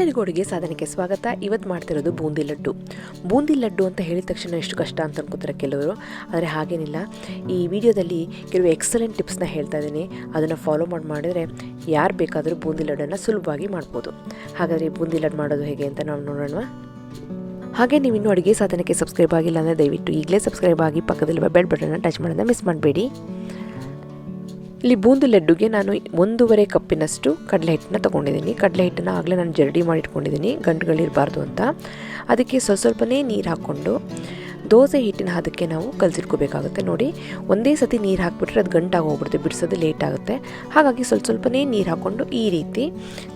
ಎಲ್ಲರಿಗೂ ಅಡುಗೆ ಸಾಧನೆಗೆ ಸ್ವಾಗತ. ಇವತ್ತು ಮಾಡ್ತಿರೋದು ಬೂಂದಿ ಲಡ್ಡು. ಬೂಂದಿ ಲಡ್ಡು ಅಂತ ಹೇಳಿದ ತಕ್ಷಣ ಎಷ್ಟು ಕಷ್ಟ ಅಂತ ಅನ್ಕೋತಾರೆ ಕೆಲವರು, ಆದರೆ ಹಾಗೇನಿಲ್ಲ. ಈ ವಿಡಿಯೋದಲ್ಲಿ ಕೆಲವು ಎಕ್ಸಲೆಂಟ್ ಟಿಪ್ಸ್ನ ಹೇಳ್ತಾ ಇದ್ದೀನಿ. ಅದನ್ನು ಫಾಲೋ ಮಾಡಿದರೆ ಯಾರು ಬೇಕಾದರೂ ಬೂಂದಿ ಲಡ್ಡನ್ನು ಸುಲಭವಾಗಿ ಮಾಡ್ಬೋದು. ಹಾಗಾದರೆ ಬೂಂದಿ ಲಡ್ಡು ಮಾಡೋದು ಹೇಗೆ ಅಂತ ನಾವು ನೋಡೋಣ. ಹಾಗೆ ನೀವು ಇನ್ನೂ ಅಡುಗೆ ಸಾಧನೆಗೆ ಸಬ್ಸ್ಕ್ರೈಬ್ ಆಗಿಲ್ಲ ಅಂದರೆ ದಯವಿಟ್ಟು ಈಗಲೇ ಸಬ್ಸ್ಕ್ರೈಬ್ ಆಗಿ ಪಕ್ಕದಲ್ಲಿ ಬೆಲ್ ಬಟನ್ನ ಟಚ್ ಮಾಡೋದನ್ನ ಮಿಸ್ ಮಾಡಬೇಡಿ. ಇಲ್ಲಿ ಬೂಂದಿ ಲಡ್ಡುಗೆ ನಾನು 1.5 ಕಪ್ಪಿನಷ್ಟು ಕಡಲೆ ಹಿಟ್ಟನ್ನ ತೊಗೊಂಡಿದ್ದೀನಿ. ಕಡಲೆ ಹಿಟ್ಟನ್ನು ಆಗಲೇ ನಾನು ಜರಡಿ ಮಾಡಿ ಇಟ್ಕೊಂಡಿದ್ದೀನಿ, ಗಂಟುಗಳಿರಬಾರ್ದು ಅಂತ. ಅದಕ್ಕೆ ಸ್ವಲ್ಪನೇ ನೀರು ಹಾಕ್ಕೊಂಡು ದೋಸೆ ಹಿಟ್ಟಿನ ಹದಕ್ಕೆ ನಾವು ಕಲಸಿಟ್ಕೋಬೇಕಾಗುತ್ತೆ. ನೋಡಿ, ಒಂದೇ ಸತಿ ನೀರು ಹಾಕಿಬಿಟ್ರೆ ಅದು ಗಂಟಾಗಿ ಹೋಗ್ಬಿಡುತ್ತೆ, ಬಿಡಿಸೋದು ಲೇಟ್ ಆಗುತ್ತೆ. ಹಾಗಾಗಿ ಸ್ವಲ್ಪನೇ ನೀರು ಹಾಕ್ಕೊಂಡು ಈ ರೀತಿ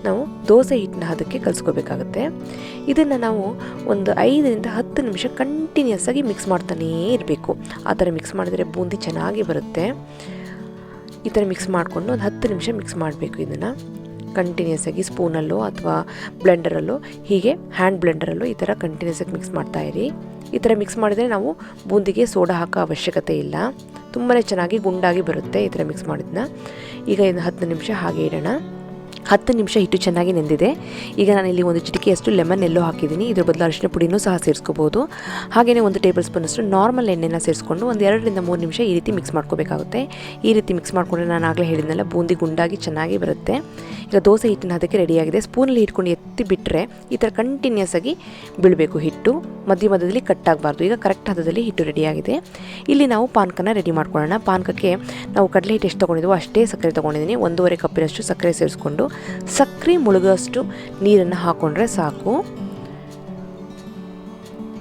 ನಾವು ದೋಸೆ ಹಿಟ್ಟಿನ ಹದಕ್ಕೆ ಕಲಿಸ್ಕೋಬೇಕಾಗುತ್ತೆ. ಇದನ್ನು ನಾವು ಒಂದು 5 ರಿಂದ 10 ನಿಮಿಷ ಕಂಟಿನ್ಯೂಸ್ ಆಗಿ ಮಿಕ್ಸ್ ಮಾಡ್ತಾನೇ ಇರಬೇಕು. ಆ ಥರ ಮಿಕ್ಸ್ ಮಾಡಿದರೆ ಬೂಂದಿ ಚೆನ್ನಾಗಿ ಬರುತ್ತೆ. ಈ ಥರ ಮಿಕ್ಸ್ ಮಾಡಿಕೊಂಡು ಒಂದು 10 ನಿಮಿಷ ಮಿಕ್ಸ್ ಮಾಡಬೇಕು. ಇದನ್ನು ಕಂಟಿನ್ಯೂಸ್ ಆಗಿ ಸ್ಪೂನಲ್ಲೋ ಅಥವಾ ಬ್ಲೆಂಡರಲ್ಲೋ, ಹೀಗೆ ಹ್ಯಾಂಡ್ ಬ್ಲೆಂಡರಲ್ಲೋ ಈ ಥರ ಕಂಟಿನ್ಯೂಸ್ ಆಗಿ ಮಿಕ್ಸ್ ಮಾಡ್ತಾಯಿರಿ. ಈ ಥರ ಮಿಕ್ಸ್ ಮಾಡಿದರೆ ನಾವು ಬೂಂದಿಗೆ ಸೋಡಾ ಹಾಕೋ ಅವಶ್ಯಕತೆ ಇಲ್ಲ, ತುಂಬಾ ಚೆನ್ನಾಗಿ ಗುಂಡಾಗಿ ಬರುತ್ತೆ ಈ ಥರ ಮಿಕ್ಸ್ ಮಾಡಿದ್ನ. ಈಗ ಇನ್ನು 10 ನಿಮಿಷ ಹಾಗೆ ಇಡೋಣ. 10 ನಿಮಿಷ ಹಿಟ್ಟು ಚೆನ್ನಾಗಿ ನೆಂದಿದೆ. ಈಗ ನಾನಿಲ್ಲಿ ಒಂದು ಚಿಟಿಕೆಯಷ್ಟು ಲೆಮನ್ ಎಲ್ಲೋ ಹಾಕಿದ್ದೀನಿ. ಇದ್ರ ಬದಲು ಅರಿಶಿನ ಪುಡಿನೂ ಸಹ ಸೇರಿಸ್ಕೋಬೋದು. ಹಾಗೆಯೇ 1 ಟೇಬಲ್ ಸ್ಪೂನಷ್ಟು ನಾರ್ಮಲ್ ಎಣ್ಣೆನ ಸೇರಿಸ್ಕೊಂಡು ಒಂದು 2 ರಿಂದ 3 ನಿಮಿಷ ಈ ರೀತಿ ಮಿಕ್ಸ್ ಮಾಡ್ಕೋಬೇಕಾಗುತ್ತೆ. ಈ ರೀತಿ ಮಿಕ್ಸ್ ಮಾಡಿಕೊಂಡ್ರೆ ನಾನು ಆಗಲೇ ಹೇಳಿದ್ನಲ್ಲ, ಬೂಂದಿ ಗುಂಡಾಗಿ ಚೆನ್ನಾಗಿ ಬರುತ್ತೆ. ಈಗ ದೋಸೆ ಹಿಟ್ಟಿನ ಅದಕ್ಕೆ ರೆಡಿಯಾಗಿದೆ. ಸ್ಪೂನಲ್ಲಿ ಹಿಡ್ಕೊಂಡು ಎತ್ತಿ ಬಿಟ್ಟರೆ ಈ ಥರ ಕಂಟಿನ್ಯೂಸ್ ಆಗಿ ಬೀಳಬೇಕು ಹಿಟ್ಟು, ಮಧ್ಯದಲ್ಲಿ ಕಟ್ಟಾಗಬಾರ್ದು. ಈಗ ಕರೆಕ್ಟ್ ಹದದಲ್ಲಿ ಹಿಟ್ಟು ರೆಡಿಯಾಗಿದೆ. ಇಲ್ಲಿ ನಾವು ಪಾನಕನ ರೆಡಿ ಮಾಡ್ಕೊಳ್ಳೋಣ. ಪಾನಕಕ್ಕೆ ನಾವು ಕಡಲೆ ಹಿಟ್ಟು ಎಷ್ಟು ತೊಗೊಂಡಿದ್ವೋ ಅಷ್ಟೇ ಸಕ್ಕರೆ ತೊಗೊಂಡಿದ್ದೀನಿ. 1.5 ಕಪ್ಪಿನಷ್ಟು ಸಕ್ಕರೆ ಸೇರಿಸ್ಕೊಂಡು ಸಕ್ಕರೆ ಮುಳುಗೋಷ್ಟು ನೀರನ್ನು ಹಾಕ್ಕೊಂಡ್ರೆ ಸಾಕು.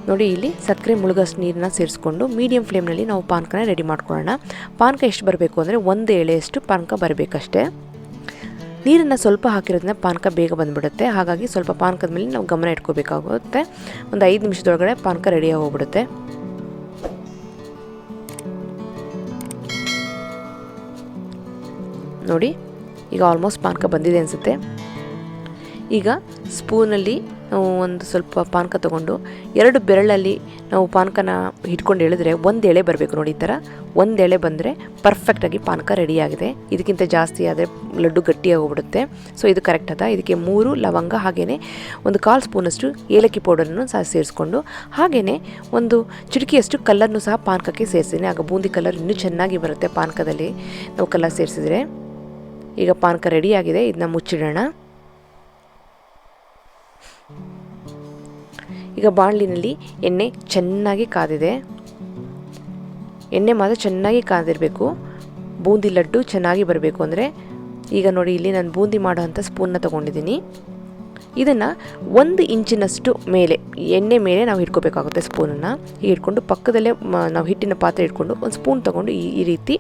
ನೋಡಿ, ಇಲ್ಲಿ ಸಕ್ಕರೆ ಮುಳುಗೋಷ್ಟು ನೀರನ್ನ ಸೇರಿಸ್ಕೊಂಡು ಮೀಡಿಯಂ ಫ್ಲೇಮ್ನಲ್ಲಿ ನಾವು ಪಾನಕನ ರೆಡಿ ಮಾಡ್ಕೊಳ್ಳೋಣ. ಪಾನಕ ಎಷ್ಟು ಬರಬೇಕು ಅಂದರೆ 1 ಎಳೆಯಷ್ಟು ಪಾನಕ ಬರಬೇಕಷ್ಟೇ. ನೀರನ್ನು ಸ್ವಲ್ಪ ಹಾಕಿರೋದ್ರಿಂದ ಪಾನಕ ಬೇಗ ಬಂದುಬಿಡುತ್ತೆ. ಹಾಗಾಗಿ ಸ್ವಲ್ಪ ಪಾನಕದ ಮೇಲೆ ನಾವು ಗಮನ ಇಟ್ಕೋಬೇಕಾಗುತ್ತೆ. ಒಂದು 5 ನಿಮಿಷದೊಳಗಡೆ ಪಾನಕ ರೆಡಿಯಾಗಿ ಹೋಗ್ಬಿಡುತ್ತೆ. ನೋಡಿ, ಈಗ ಆಲ್ಮೋಸ್ಟ್ ಪಾನಕ ಬಂದಿದೆ ಅನಿಸುತ್ತೆ. ಈಗ ಸ್ಪೂನಲ್ಲಿ ನಾವು ಒಂದು ಸ್ವಲ್ಪ ಪಾನಕ ತೊಗೊಂಡು 2 ಬೆರಳಲ್ಲಿ ನಾವು ಪಾನಕನ ಹಿಡ್ಕೊಂಡು ಎಳೆದ್ರೆ 1 ಎಳೆ ಬರಬೇಕು. ನೋಡಿ, ಈ ಥರ 1 ಎಳೆ ಬಂದರೆ ಪರ್ಫೆಕ್ಟಾಗಿ ಪಾನಕ ರೆಡಿಯಾಗಿದೆ. ಇದಕ್ಕಿಂತ ಜಾಸ್ತಿ ಆದರೆ ಲಡ್ಡು ಗಟ್ಟಿಯಾಗಿ ಹೋಗ್ಬಿಡುತ್ತೆ. ಸೊ ಇದು ಕರೆಕ್ಟ್ ಅದ. ಇದಕ್ಕೆ 3 ಲವಂಗ, ಹಾಗೆಯೇ ಒಂದು 1/4 ಸ್ಪೂನಷ್ಟು ಏಲಕ್ಕಿ ಪೌಡರನ್ನು ಸಹ ಸೇರಿಸ್ಕೊಂಡು, ಹಾಗೆಯೇ ಒಂದು ಚಿಟಿಕೆಯಷ್ಟು ಕಲ್ಲನ್ನು ಸಹ ಪಾನಕಕ್ಕೆ ಸೇರಿಸಿದ್ದೀನಿ. ಆಗ ಬೂಂದಿ ಕಲರ್ ಇನ್ನೂ ಚೆನ್ನಾಗಿ ಬರುತ್ತೆ ಪಾನಕದಲ್ಲಿ ನಾವು ಕಲರ್ ಸೇರಿಸಿದ್ರೆ. ಈಗ ಪಾನಕ ರೆಡಿಯಾಗಿದೆ. ಇದನ್ನ ಮುಚ್ಚಿಡೋಣ. ಈಗ ಬಾಣಲಿನಲ್ಲಿ ಎಣ್ಣೆ ಚೆನ್ನಾಗಿ ಕಾದಿದೆ. ಎಣ್ಣೆ ಮಾತ್ರ ಚೆನ್ನಾಗಿ ಕಾದಿರಬೇಕು. ಬೂಂದಿ ಲಡ್ಡು ಚೆನ್ನಾಗಿ ಬರಬೇಕು ಅಂದರೆ, ಈಗ ನೋಡಿ, ಇಲ್ಲಿ ನಾನು ಬೂಂದಿ ಮಾಡೋ ಅಂಥ ಸ್ಪೂನ್ನ ತೊಗೊಂಡಿದ್ದೀನಿ. ಇದನ್ನು 1 ಇಂಚಿನಷ್ಟು ಮೇಲೆ ಎಣ್ಣೆ ಮೇಲೆ ನಾವು ಇಟ್ಕೋಬೇಕಾಗುತ್ತೆ. ಸ್ಪೂನನ್ನು ಇಟ್ಕೊಂಡು ಪಕ್ಕದಲ್ಲೇ ನಾವು ಹಿಟ್ಟಿನ ಪಾತ್ರೆ ಇಟ್ಕೊಂಡು ಒಂದು ಸ್ಪೂನ್ ತೊಗೊಂಡು ಈ ರೀತಿ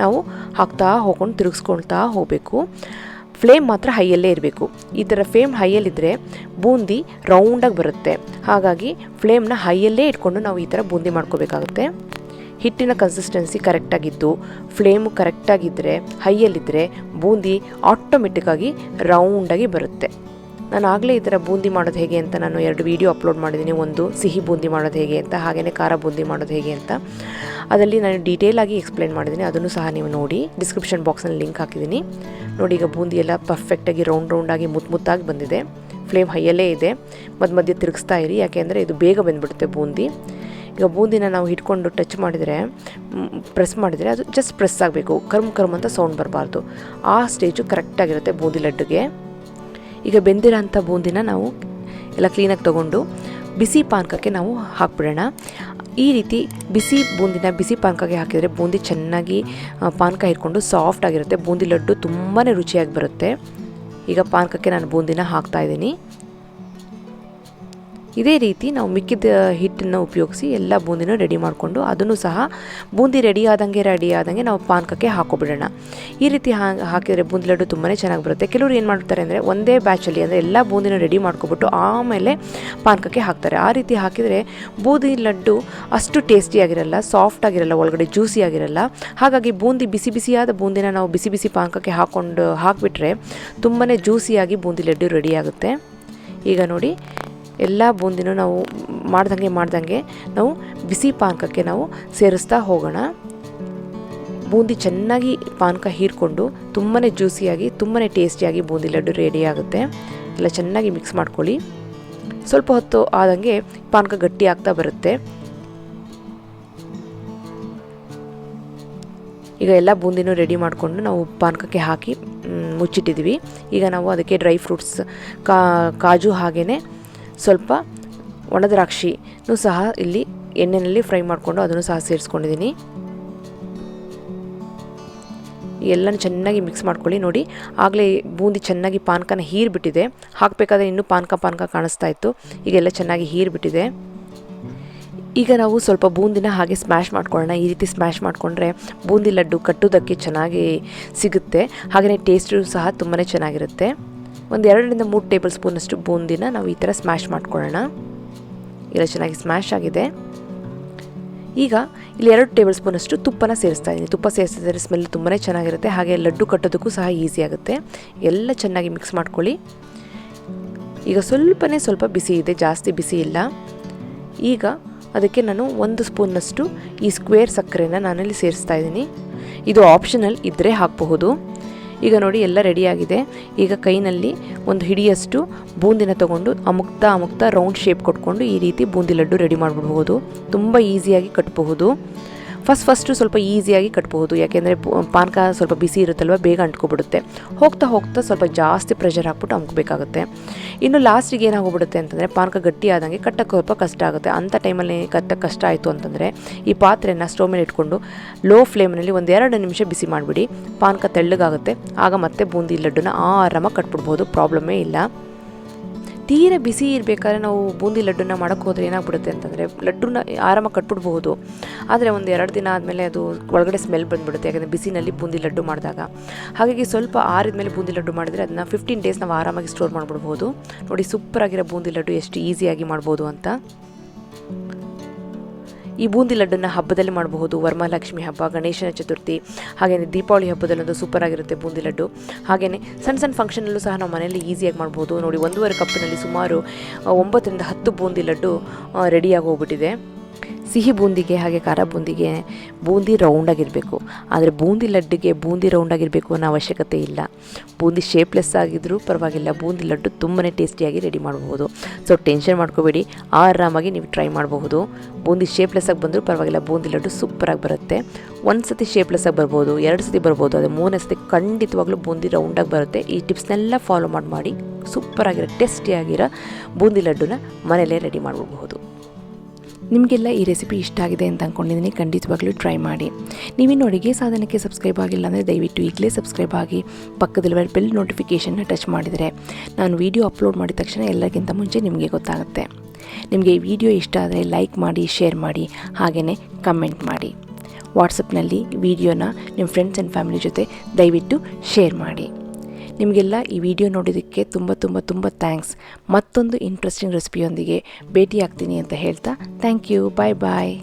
ನಾವು ಹಾಕ್ತಾ ಹೋಗ್ಕೊಂಡು ತಿರುಗಿಸ್ಕೊಳ್ತಾ ಹೋಗಬೇಕು. ಫ್ಲೇಮ್ ಮಾತ್ರ ಹೈಯಲ್ಲೇ ಇರಬೇಕು. ಈ ಥರ ಫ್ಲೇಮ್ ಹೈಯಲ್ಲಿದ್ದರೆ ಬೂಂದಿ ರೌಂಡಾಗಿ ಬರುತ್ತೆ. ಹಾಗಾಗಿ ಫ್ಲೇಮ್ನ ಹೈಯಲ್ಲೇ ಇಟ್ಕೊಂಡು ನಾವು ಈ ಥರ ಬೂಂದಿ ಮಾಡ್ಕೋಬೇಕಾಗುತ್ತೆ. ಹಿಟ್ಟಿನ ಕನ್ಸಿಸ್ಟೆನ್ಸಿ ಕರೆಕ್ಟಾಗಿದ್ದು ಫ್ಲೇಮು ಕರೆಕ್ಟಾಗಿದ್ದರೆ, ಹೈಯಲ್ಲಿದ್ದರೆ ಬೂಂದಿ ಆಟೋಮೆಟಿಕ್ಕಾಗಿ ರೌಂಡಾಗಿ ಬರುತ್ತೆ. ನಾನು ಆಗಲೇ ಈ ಥರ ಬೂಂದಿ ಮಾಡೋದು ಹೇಗೆ ಅಂತ ನಾನು 2 ವಿಡಿಯೋ ಅಪ್ಲೋಡ್ ಮಾಡಿದ್ದೀನಿ. ಒಂದು ಸಿಹಿ ಬೂಂದಿ ಮಾಡೋದು ಹೇಗೆ ಅಂತ, ಹಾಗೆಯೇ ಖಾರ ಬೂಂದಿ ಮಾಡೋದು ಹೇಗೆ ಅಂತ. ಅದರಲ್ಲಿ ನಾನು ಡೀಟೇಲಾಗಿ ಎಕ್ಸ್ಪ್ಲೇನ್ ಮಾಡಿದ್ದೀನಿ. ಅದನ್ನು ಸಹ ನೀವು ನೋಡಿ, ಡಿಸ್ಕ್ರಿಪ್ಷನ್ ಬಾಕ್ಸ್ನಲ್ಲಿ ಲಿಂಕ್ ಹಾಕಿದ್ದೀನಿ. ನೋಡಿ, ಈಗ ಬೂಂದಿ ಎಲ್ಲ ಪರ್ಫೆಕ್ಟಾಗಿ ರೌಂಡಾಗಿ ಮುತ್ತಾಗಿ ಬಂದಿದೆ. ಫ್ಲೇಮ್ ಹೈಯಲ್ಲೇ ಇದೆ. ಮಧ್ಯೆ ತಿರುಗಿಸ್ತಾ ಇರಿ, ಯಾಕೆಂದರೆ ಇದು ಬೇಗ ಬಂದುಬಿಡುತ್ತೆ ಬೂಂದಿ. ಈಗ ಬೂಂದಿನ ನಾವು ಹಿಡ್ಕೊಂಡು ಟಚ್ ಮಾಡಿದರೆ, ಪ್ರೆಸ್ ಮಾಡಿದರೆ ಅದು ಜಸ್ಟ್ ಪ್ರೆಸ್ ಆಗಬೇಕು. ಕರ್ಮ್ ಅಂತ ಸೌಂಡ್ ಬರಬಾರ್ದು. ಆ ಸ್ಟೇಜು ಕರೆಕ್ಟಾಗಿರುತ್ತೆ ಬೂಂದಿ ಲಡ್ಡುಗೆ. ಈಗ ಬೆಂದಿರೋಂಥ ಬೂಂದಿನ ನಾವು ಎಲ್ಲ ಕ್ಲೀನಾಗಿ ತೊಗೊಂಡು ಬಿಸಿ ಪಾನಕಕ್ಕೆ ನಾವು ಹಾಕ್ಬಿಡೋಣ. ಈ ರೀತಿ ಬಿಸಿ ಬೂಂದಿನ ಬಿಸಿ ಪಾನಕಕ್ಕೆ ಹಾಕಿದರೆ ಬೂಂದಿ ಚೆನ್ನಾಗಿ ಪಾನಕ ಹಿಡ್ಕೊಂಡು ಸಾಫ್ಟ್ ಆಗಿರುತ್ತೆ. ಬೂಂದಿ ಲಡ್ಡು ತುಂಬಾ ರುಚಿಯಾಗಿ ಬರುತ್ತೆ. ಈಗ ಪಾನಕಕ್ಕೆ ನಾನು ಬೂಂದಿನ ಹಾಕ್ತಾಯಿದ್ದೀನಿ. ಇದೇ ರೀತಿ ನಾವು ಮಿಕ್ಕಿದ ಹಿಟ್ಟನ್ನು ಉಪಯೋಗಿಸಿ ಎಲ್ಲ ಬೂಂದಿನೂ ರೆಡಿ ಮಾಡಿಕೊಂಡು, ಅದನ್ನು ಸಹ ಬೂಂದಿ ರೆಡಿ ಆದಂಗೆ ನಾವು ಪಾನಕಕ್ಕೆ ಹಾಕೋಬಿಡೋಣ. ಈ ರೀತಿ ಹಾಕಿದರೆ ಬೂಂದಿ ಲಡ್ಡು ತುಂಬಾ ಚೆನ್ನಾಗಿ ಬರುತ್ತೆ. ಕೆಲವರು ಏನು ಮಾಡ್ತಾರೆ ಅಂದರೆ ಒಂದೇ ಬ್ಯಾಚಲ್ಲಿ ಅಂದರೆ ಎಲ್ಲ ಬೂಂದಿನೂ ರೆಡಿ ಮಾಡ್ಕೊಬಿಟ್ಟು ಆಮೇಲೆ ಪಾನಕಕ್ಕೆ ಹಾಕ್ತಾರೆ. ಆ ರೀತಿ ಹಾಕಿದರೆ ಬೂಂದಿ ಲಡ್ಡು ಅಷ್ಟು ಟೇಸ್ಟಿಯಾಗಿರಲ್ಲ, ಸಾಫ್ಟ್ ಆಗಿರಲ್ಲ, ಒಳಗಡೆ ಜ್ಯೂಸಿ ಆಗಿರಲ್ಲ. ಹಾಗಾಗಿ ಬೂಂದಿ ಬಿಸಿಯಾದ ಬೂಂದಿನ ನಾವು ಬಿಸಿ ಪಾನಕಕ್ಕೆ ಹಾಕಿಬಿಟ್ರೆ ತುಂಬಾ ಜ್ಯೂಸಿಯಾಗಿ ಬೂಂದಿ ಲಡ್ಡು ರೆಡಿಯಾಗುತ್ತೆ. ಈಗ ನೋಡಿ, ಎಲ್ಲ ಬೂಂದಿನೂ ನಾವು ಮಾಡ್ದಂಗೆ ನಾವು ಬಿಸಿ ಪಾನಕಕ್ಕೆ ನಾವು ಸೇರಿಸ್ತಾ ಹೋಗೋಣ. ಬೂಂದಿ ಚೆನ್ನಾಗಿ ಪಾನಕ ಹೀರ್ಕೊಂಡು ತುಂಬಾ ಜ್ಯೂಸಿಯಾಗಿ ತುಂಬಾ ಟೇಸ್ಟಿಯಾಗಿ ಬೂಂದಿ ಲಡ್ಡು ರೆಡಿ ಆಗುತ್ತೆ. ಎಲ್ಲ ಚೆನ್ನಾಗಿ ಮಿಕ್ಸ್ ಮಾಡ್ಕೊಳ್ಳಿ. ಸ್ವಲ್ಪ ಹೊತ್ತು ಆದಂಗೆ ಪಾನಕ ಗಟ್ಟಿ ಆಗ್ತಾ ಬರುತ್ತೆ. ಈಗ ಎಲ್ಲ ಬೂಂದಿನೂ ರೆಡಿ ಮಾಡಿಕೊಂಡು ನಾವು ಪಾನಕಕ್ಕೆ ಹಾಕಿ ಮುಚ್ಚಿಟ್ಟಿದ್ವಿ. ಈಗ ನಾವು ಅದಕ್ಕೆ ಡ್ರೈ ಫ್ರೂಟ್ಸ್ ಕಾಜು ಹಾಗೆಯೇ ಸ್ವಲ್ಪ ಒಣ ದ್ರಾಕ್ಷಿನೂ ಸಹ ಇಲ್ಲಿ ಎಣ್ಣೆಯಲ್ಲಿ ಫ್ರೈ ಮಾಡಿಕೊಂಡು ಅದನ್ನು ಸಹ ಸೇರಿಸ್ಕೊಂಡಿದ್ದೀನಿ. ಎಲ್ಲನೂ ಚೆನ್ನಾಗಿ ಮಿಕ್ಸ್ ಮಾಡ್ಕೊಳ್ಳಿ. ನೋಡಿ ಆಗಲೇ ಬೂಂದಿ ಚೆನ್ನಾಗಿ ಪಾನಕನ ಹೀರಿಬಿಟ್ಟಿದೆ. ಹಾಕಬೇಕಾದ್ರೆ ಇನ್ನೂ ಪಾನಕ ಕಾಣಿಸ್ತಾ ಇತ್ತು. ಈಗೆಲ್ಲ ಚೆನ್ನಾಗಿ ಹೀರಿಬಿಟ್ಟಿದೆ. ಈಗ ನಾವು ಸ್ವಲ್ಪ ಬೂಂದಿನ ಹಾಗೆ ಸ್ಮ್ಯಾಶ್ ಮಾಡ್ಕೊಳ್ಳೋಣ. ಈ ರೀತಿ ಸ್ಮ್ಯಾಶ್ ಮಾಡಿಕೊಂಡ್ರೆ ಬೂಂದಿ ಲಡ್ಡು ಕಟ್ಟೋದಕ್ಕೆ ಚೆನ್ನಾಗಿ ಸಿಗುತ್ತೆ. ಹಾಗೆಯೇ ಟೇಸ್ಟು ಸಹ ತುಂಬಾ ಚೆನ್ನಾಗಿರುತ್ತೆ. ಒಂದು 2-3 ಟೇಬಲ್ ಸ್ಪೂನಷ್ಟು ಬೂಂದಿನ ನಾವು ಈ ಥರ ಸ್ಮ್ಯಾಶ್ ಮಾಡ್ಕೊಳ್ಳೋಣ. ಎಲ್ಲ ಚೆನ್ನಾಗಿ ಸ್ಮ್ಯಾಶ್ ಆಗಿದೆ. ಈಗ ಇಲ್ಲಿ 2 ಟೇಬಲ್ ಸ್ಪೂನಷ್ಟು ತುಪ್ಪನ ಸೇರಿಸ್ತಾ ಇದ್ದೀನಿ. ತುಪ್ಪ ಸೇರಿಸಿದ್ರೆ ಸ್ಮೆಲ್ ತುಂಬಾ ಚೆನ್ನಾಗಿರುತ್ತೆ. ಹಾಗೆ ಲಡ್ಡು ಕಟ್ಟೋದಕ್ಕೂ ಸಹ ಈಸಿ ಆಗುತ್ತೆ. ಎಲ್ಲ ಚೆನ್ನಾಗಿ ಮಿಕ್ಸ್ ಮಾಡ್ಕೊಳ್ಳಿ. ಈಗ ಸ್ವಲ್ಪ ಬಿಸಿ ಇದೆ, ಜಾಸ್ತಿ ಬಿಸಿ ಇಲ್ಲ. ಈಗ ಅದಕ್ಕೆ ನಾನು 1 ಸ್ಪೂನ್ನಷ್ಟು ಈ ಸ್ಕ್ವೇರ್ ಸಕ್ಕರೆನ ನಾನಲ್ಲಿ ಸೇರಿಸ್ತಾ ಇದ್ದೀನಿ. ಇದು ಆಪ್ಷನಲ್ ಇದ್ದರೆ ಹಾಕಬಹುದು. ಈಗ ನೋಡಿ ಎಲ್ಲ ರೆಡಿಯಾಗಿದೆ. ಈಗ ಕೈನಲ್ಲಿ ಒಂದು ಹಿಡಿಯಷ್ಟು ಬೂಂದಿನ ತೊಗೊಂಡು ಅಮುಕ್ತಾ ರೌಂಡ್ ಶೇಪ್ ಕೊಟ್ಕೊಂಡು ಈ ರೀತಿ ಬೂಂದಿ ಲಡ್ಡು ರೆಡಿ ಮಾಡಿಬಿಡ್ಬಹುದು. ತುಂಬ ಈಸಿಯಾಗಿ ಕಟ್ಟಬಹುದು. ಫಸ್ಟು ಸ್ವಲ್ಪ ಈಸಿಯಾಗಿ ಕಟ್ಬಹುದು. ಯಾಕೆಂದರೆ ಪಾನಕ ಸ್ವಲ್ಪ ಬಿಸಿ ಇರುತ್ತಲ್ವ, ಬೇಗ ಅಂಟ್ಕೊಬಿಡುತ್ತೆ. ಹೋಗ್ತಾ ಸ್ವಲ್ಪ ಜಾಸ್ತಿ ಪ್ರೆಷರ್ ಹಾಕ್ಬಿಟ್ಟು ಅಮ್ಕಬೇಕಾಗುತ್ತೆ. ಇನ್ನು ಲಾಸ್ಟಿಗೆ ಏನಾಗೋಗ್ಬಿಡುತ್ತೆ ಅಂತಂದರೆ ಪಾನಕ ಗಟ್ಟಿ ಆದಂಗೆ ಕಟ್ಟಕ್ಕೆ ಸ್ವಲ್ಪ ಕಷ್ಟ ಆಗುತ್ತೆ. ಅಂಥ ಟೈಮಲ್ಲಿ ಕಟ್ಟಕ್ಕೆ ಕಷ್ಟ ಆಯಿತು ಅಂತಂದರೆ ಈ ಪಾತ್ರೆನ ಸ್ಟವ್ ಮೇಲೆ ಇಟ್ಕೊಂಡು ಲೋ ಫ್ಲೇಮ್ನಲ್ಲಿ 1-2 ನಿಮಿಷ ಬಿಸಿ ಮಾಡಿಬಿಡಿ. ಪಾನಕ ತೆಳ್ಳಗಾಗುತ್ತೆ. ಆಗ ಮತ್ತೆ ಬೂಂದಿ ಲಡ್ಡುನ ಆರಾಮಾಗಿ ಕಟ್ಬಿಡ್ಬೋದು, ಪ್ರಾಬ್ಲಮ್ಮೇ ಇಲ್ಲ. ತೀರ ಬಿಸಿ ಇರಬೇಕಾದ್ರೆ ನಾವು ಬೂಂದಿ ಲಡ್ಡುನ ಮಾಡೋಕ್ಕೆ ಹೋದರೆ ಏನಾಗ್ಬಿಡುತ್ತೆ ಅಂತಂದರೆ ಲಡ್ಡುನ ಆರಾಮಾಗಿ ಕಟ್ಬಿಡ್ಬಹುದು. ಆದರೆ 1-2 ದಿನ ಆದಮೇಲೆ ಅದು ಒಳಗಡೆ ಸ್ಮೆಲ್ ಬಂದುಬಿಡುತ್ತೆ. ಯಾಕಂದರೆ ಬಿಸಿನಲ್ಲಿ ಬೂಂದಿ ಲಡ್ಡು ಮಾಡಿದಾಗ. ಹಾಗಾಗಿ ಸ್ವಲ್ಪ ಆರಿದ ಮೇಲೆ ಬೂಂದಿ ಲಡ್ಡು ಮಾಡಿದರೆ ಅದನ್ನು 15 ಡೇಸ್ ನಾವು ಆರಾಮಾಗಿ ಸ್ಟೋರ್ ಮಾಡಿಬಿಡ್ಬೋದು. ನೋಡಿ ಸೂಪರಾಗಿರೋ ಬೂಂದಿ ಲಡ್ಡು ಎಷ್ಟು ಈಸಿಯಾಗಿ ಮಾಡ್ಬೋದು ಅಂತ. ಈ ಬೂಂದಿ ಲಡ್ಡನ್ನ ಹಬ್ಬದಲ್ಲಿ ಮಾಡಬಹುದು. ವರಮಹಾಲಕ್ಷ್ಮಿ ಹಬ್ಬ, ಗಣೇಶನ ಚತುರ್ಥಿ, ಹಾಗೆಯೇ ದೀಪಾವಳಿ ಹಬ್ಬದಲ್ಲೊಂದು ಸೂಪರಾಗಿರುತ್ತೆ ಬೂಂದಿ ಲಡ್ಡು. ಹಾಗೆಯೇ ಸಣ್ಣ ಫಂಕ್ಷನಲ್ಲೂ ಸಹ ನಾವು ಮನೆಯಲ್ಲಿ ಈಸಿಯಾಗಿ ಮಾಡ್ಬೋದು. ನೋಡಿ 1.5 ಕಪ್ಪಿನಲ್ಲಿ ಸುಮಾರು 9-10 ಬೂಂದಿ ಲಡ್ಡು ರೆಡಿಯಾಗಿ ಹೋಗ್ಬಿಟ್ಟಿದೆ. ಸಿಹಿ ಬೂಂದಿಗೆ ಹಾಗೆ ಖಾರ ಬೂಂದಿಗೆ ಬೂಂದಿ ರೌಂಡಾಗಿರಬೇಕು. ಆದರೆ ಬೂಂದಿ ಲಡ್ಡಿಗೆ ಬೂಂದಿ ರೌಂಡಾಗಿರಬೇಕು ಅನ್ನೋ ಅವಶ್ಯಕತೆ ಇಲ್ಲ. ಬೂಂದಿ ಶೇಪ್ಲೆಸ್ ಆಗಿದ್ದರೂ ಪರವಾಗಿಲ್ಲ, ಬೂಂದಿ ಲಡ್ಡು ತುಂಬಾ ಟೇಸ್ಟಿಯಾಗಿ ರೆಡಿ ಮಾಡಬಹುದು. ಸೊ ಟೆನ್ಷನ್ ಮಾಡ್ಕೋಬೇಡಿ, ಆರಾಮಾಗಿ ನೀವು ಟ್ರೈ ಮಾಡಬಹುದು. ಬೂಂದಿ ಶೇಪ್ಲೆಸ್ ಆಗಿ ಬಂದರೂ ಪರವಾಗಿಲ್ಲ, ಬೂಂದಿ ಲಡ್ಡು ಸೂಪರಾಗಿ ಬರುತ್ತೆ. 1 ಸತಿ ಶೇಪ್ಲೆಸ್ ಆಗಿ ಬರ್ಬೋದು, 2 ಸತಿ ಬರ್ಬೋದು, ಆದರೆ 3ನೇ ಸತಿ ಖಂಡಿತವಾಗ್ಲೂ ಬೂಂದಿ ರೌಂಡಾಗಿ ಬರುತ್ತೆ. ಈ ಟಿಪ್ಸ್ನೆಲ್ಲ ಫಾಲೋ ಮಾಡಿ ಸೂಪರಾಗಿರೋ ಟೇಸ್ಟಿಯಾಗಿರೋ ಬೂಂದಿ ಲಡ್ಡುನ ಮನೆಯಲ್ಲೇ ರೆಡಿ ಮಾಡಬಹುದು. ನಿಮಗೆಲ್ಲ ಈ ರೆಸಿಪಿ ಇಷ್ಟ ಆಗಿದೆ ಅಂತ ಅಂದ್ಕೊಂಡಿದ್ದೀನಿ. ಖಂಡಿತವಾಗ್ಲೂ ಟ್ರೈ ಮಾಡಿ. ನೀವಿನ್ನು ಅಡುಗೆ ಸಾಧನಕ್ಕೆ ಸಬ್ಸ್ಕ್ರೈಬ್ ಆಗಿಲ್ಲ ಅಂದರೆ ದಯವಿಟ್ಟು ಈಗಲೇ ಸಬ್ಸ್ಕ್ರೈಬ್ ಆಗಿ ಪಕ್ಕದಲ್ಲಿರುವ ಬೆಲ್ ನೋಟಿಫಿಕೇಷನ್ನ ಟಚ್ ಮಾಡಿದರೆ ನಾನು ವಿಡಿಯೋ ಅಪ್ಲೋಡ್ ಮಾಡಿದ ತಕ್ಷಣ ಎಲ್ಲರಿಗಿಂತ ಮುಂಚೆ ನಿಮಗೆ ಗೊತ್ತಾಗುತ್ತೆ. ನಿಮಗೆ ಈ ವಿಡಿಯೋ ಇಷ್ಟ ಆದರೆ ಲೈಕ್ ಮಾಡಿ, ಶೇರ್ ಮಾಡಿ, ಹಾಗೆಯೇ ಕಮೆಂಟ್ ಮಾಡಿ. ವಾಟ್ಸಪ್ನಲ್ಲಿ ವಿಡಿಯೋನ ನಿಮ್ಮ ಫ್ರೆಂಡ್ಸ್ ಆ್ಯಂಡ್ ಫ್ಯಾಮಿಲಿ ಜೊತೆ ದಯವಿಟ್ಟು ಶೇರ್ ಮಾಡಿ. ನಿಮಗೆಲ್ಲ ಈ ವಿಡಿಯೋ ನೋಡೋದಕ್ಕೆ ತುಂಬ ಥ್ಯಾಂಕ್ಸ್. ಮತ್ತೊಂದು ಇಂಟ್ರೆಸ್ಟಿಂಗ್ ರೆಸಿಪಿಯೊಂದಿಗೆ ಭೇಟಿ ಆಗ್ತೀನಿ ಅಂತ ಹೇಳ್ತಾ ಥ್ಯಾಂಕ್ ಯು. ಬಾಯ್.